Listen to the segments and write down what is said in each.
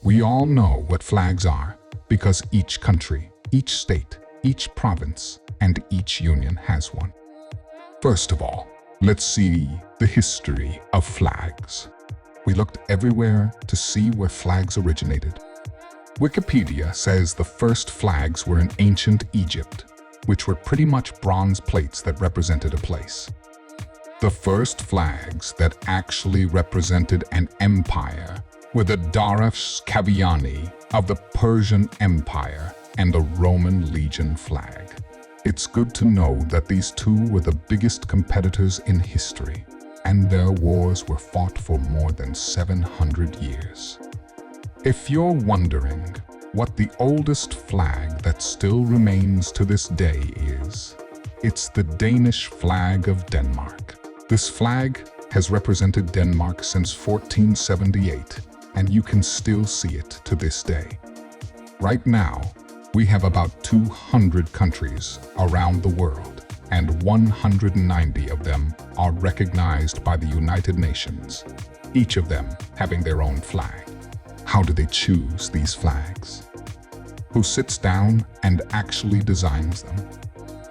We all know what flags are because each country, each state, each province, and each union has one. First of all, let's see the history of flags. We looked everywhere to see where flags originated. Wikipedia says the first flags were in ancient Egypt, which were pretty much bronze plates that represented a place. The first flags that actually represented an empire were the Darafs Kaviani of the Persian Empire and the Roman Legion flag. It's good to know that these two were the biggest competitors in history, and their wars were fought for more than 700 years. If you're wondering what the oldest flag that still remains to this day is, it's the Danish flag of Denmark. This flag has represented Denmark since 1478, and you can still see it to this day. Right now, we have about 200 countries around the world, and 190 of them are recognized by the United Nations, each of them having their own flag. How do they choose these flags? Who sits down and actually designs them?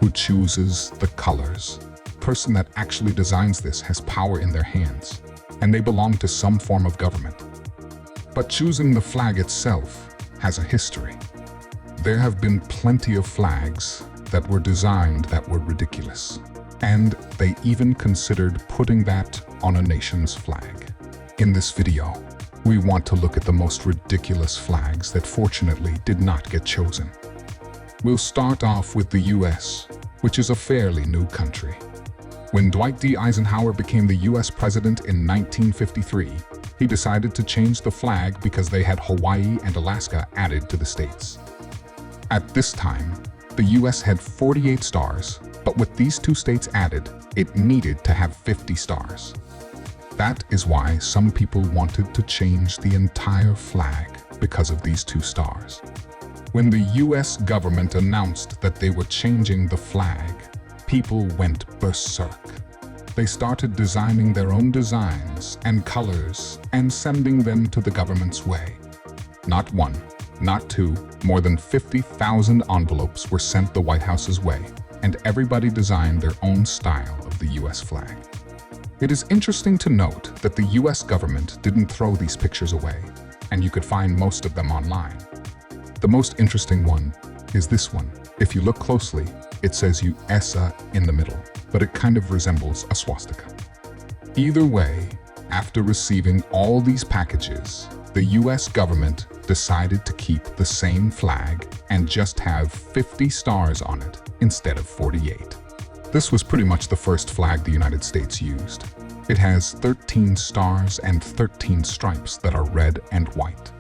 Who chooses the colors? The person that actually designs this has power in their hands, and they belong to some form of government. But choosing the flag itself has a history. There have been plenty of flags that were designed that were ridiculous, and they even considered putting that on a nation's flag. In this video, we want to look at the most ridiculous flags that fortunately did not get chosen. We'll start off with the US, which is a fairly new country. When Dwight D. Eisenhower became the US president in 1953, he decided to change the flag because they had Hawaii and Alaska added to the states. At this time, the US had 48 stars, but with these two states added, it needed to have 50 stars. That is why some people wanted to change the entire flag because of these two stars. When the US government announced that they were changing the flag, people went berserk. They started designing their own designs and colors and sending them to the government's way. Not one, not two, more than 50,000 envelopes were sent the White House's way, and everybody designed their own style of the US flag. It is interesting to note that the US government didn't throw these pictures away, and you could find most of them online. The most interesting one is this one. If you look closely, it says USA in the middle, but it kind of resembles a swastika. Either way, after receiving all these packages, the US government decided to keep the same flag and just have 50 stars on it instead of 48. This was pretty much the first flag the United States used. It has 13 stars and 13 stripes that are red and white.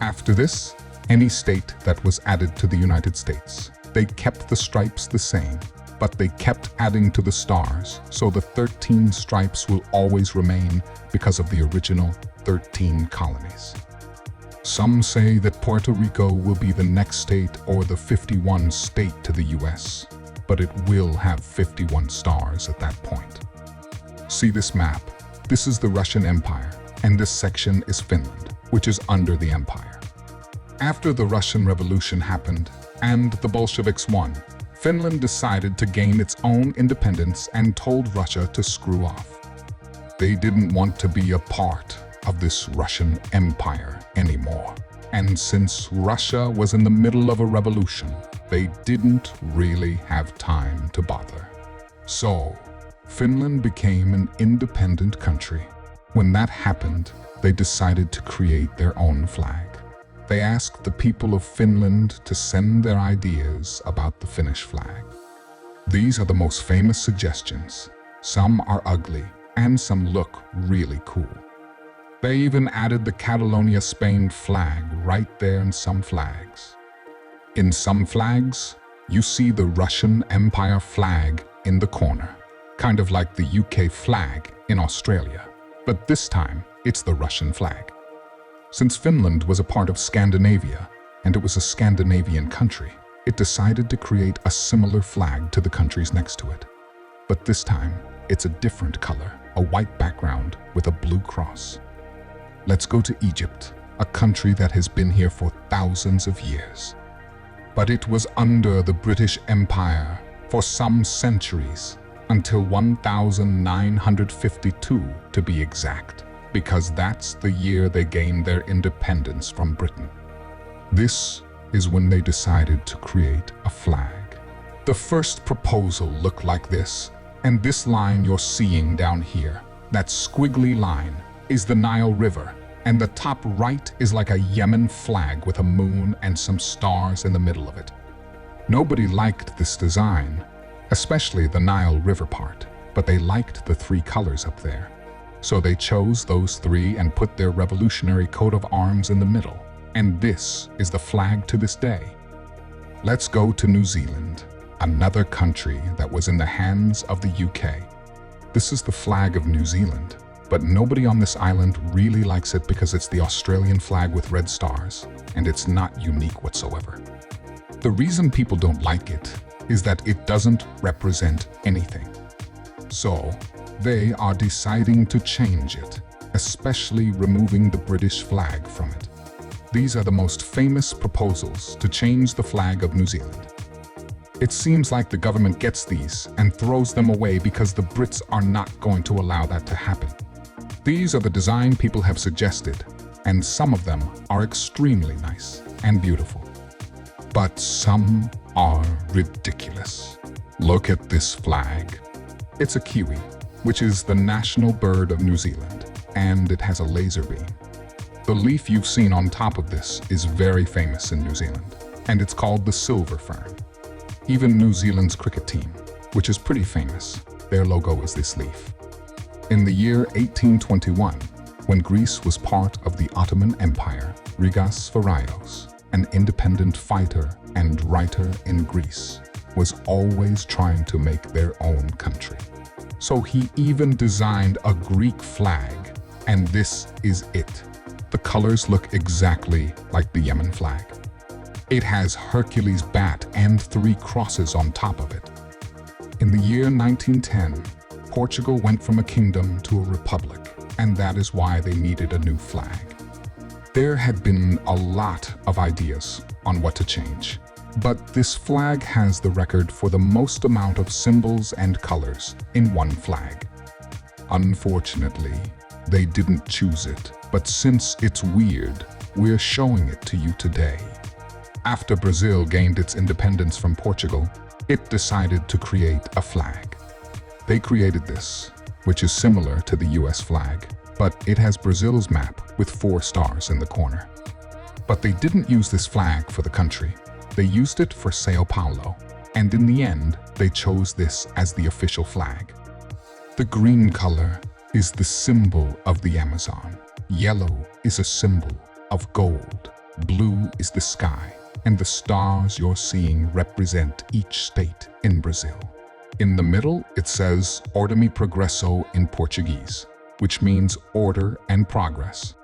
After this, any state that was added to the United States, they kept the stripes the same, but they kept adding to the stars, so the 13 stripes will always remain because of the original 13 colonies. Some say that Puerto Rico will be the next state or the 51st state to the US, but it will have 51 stars at that point. See this map? This is the Russian Empire, and this section is Finland, which is under the empire. After the Russian Revolution happened and the Bolsheviks won, Finland decided to gain its own independence and told Russia to screw off. They didn't want to be a part of this Russian Empire anymore. And since Russia was in the middle of a revolution, they didn't really have time to bother. So, Finland became an independent country. When that happened, they decided to create their own flag. They asked the people of Finland to send their ideas about the Finnish flag. These are the most famous suggestions. Some are ugly, and some look really cool. They even added the Catalonia, Spain flag right there in some flags. In some flags, you see the Russian Empire flag in the corner, kind of like the UK flag in Australia, but this time it's the Russian flag. Since Finland was a part of Scandinavia, and it was a Scandinavian country, it decided to create a similar flag to the countries next to it. But this time, it's a different color, a white background with a blue cross. Let's go to Egypt, a country that has been here for thousands of years. But it was under the British Empire for some centuries, until 1952 to be exact, because that's the year they gained their independence from Britain. This is when they decided to create a flag. The first proposal looked like this, and this line you're seeing down here, that squiggly line, is the Nile River, and the top right is like a Yemen flag with a moon and some stars in the middle of it. Nobody liked this design, especially the Nile River part, but they liked the three colors up there. So they chose those three and put their revolutionary coat of arms in the middle, and this is the flag to this day. Let's go to New Zealand, another country that was in the hands of the UK. This is the flag of New Zealand, but nobody on this island really likes it because it's the Australian flag with red stars, and it's not unique whatsoever. The reason people don't like it is that it doesn't represent anything. So, they are deciding to change it, especially removing the British flag from it. These are the most famous proposals to change the flag of New Zealand. It seems like the government gets these and throws them away because the Brits are not going to allow that to happen. These are the design people have suggested, and some of them are extremely nice and beautiful. But some are ridiculous. Look at this flag. It's a kiwi, which is the national bird of New Zealand, and it has a laser beam. The leaf you've seen on top of this is very famous in New Zealand, and it's called the silver fern. Even New Zealand's cricket team, which is pretty famous, their logo is this leaf. In the year 1821, when Greece was part of the Ottoman Empire, Rigas Faraios, an independent fighter and writer in Greece, was always trying to make their own country. So he even designed a Greek flag, and this is it. The colors look exactly like the Yemen flag. It has Hercules' bat and 3 crosses on top of it. In the year 1910, Portugal went from a kingdom to a republic, and that is why they needed a new flag. There had been a lot of ideas on what to change, but this flag has the record for the most amount of symbols and colors in one flag. Unfortunately, they didn't choose it, but since it's weird, we're showing it to you today. After Brazil gained its independence from Portugal, it decided to create a flag. They created this, which is similar to the US flag, but it has Brazil's map with 4 stars in the corner. But they didn't use this flag for the country. They used it for Sao Paulo, and in the end, they chose this as the official flag. The green color is the symbol of the Amazon. Yellow is a symbol of gold. Blue is the sky, and the stars you're seeing represent each state in Brazil. In the middle, it says Ordem e Progresso in Portuguese, which means order and progress.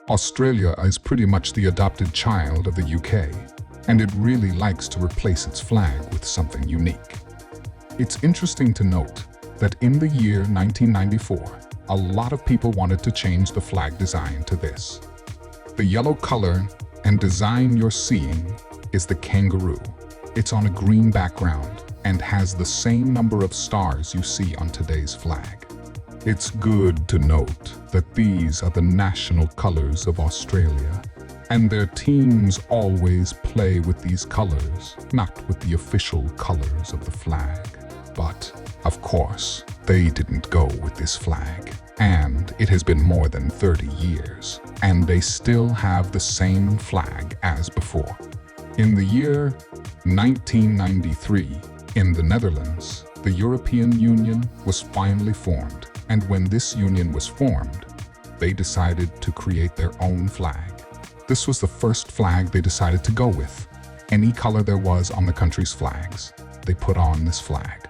Australia is pretty much the adopted child of the UK, and it really likes to replace its flag with something unique. It's interesting to note that in the year 1994, a lot of people wanted to change the flag design to this. The yellow color and design you're seeing is the kangaroo. It's on a green background and has the same number of stars you see on today's flag. It's good to note that these are the national colors of Australia, and their teams always play with these colors, not with the official colors of the flag. But, of course, they didn't go with this flag, and it has been more than 30 years, and they still have the same flag as before. In the year 1993, in the Netherlands, the European Union was finally formed, and when this union was formed, they decided to create their own flag. This was the first flag they decided to go with. Any color there was on the country's flags, they put on this flag.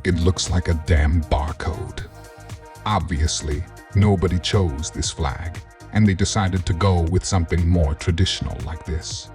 It looks like a damn barcode. Obviously, nobody chose this flag, and they decided to go with something more traditional like this.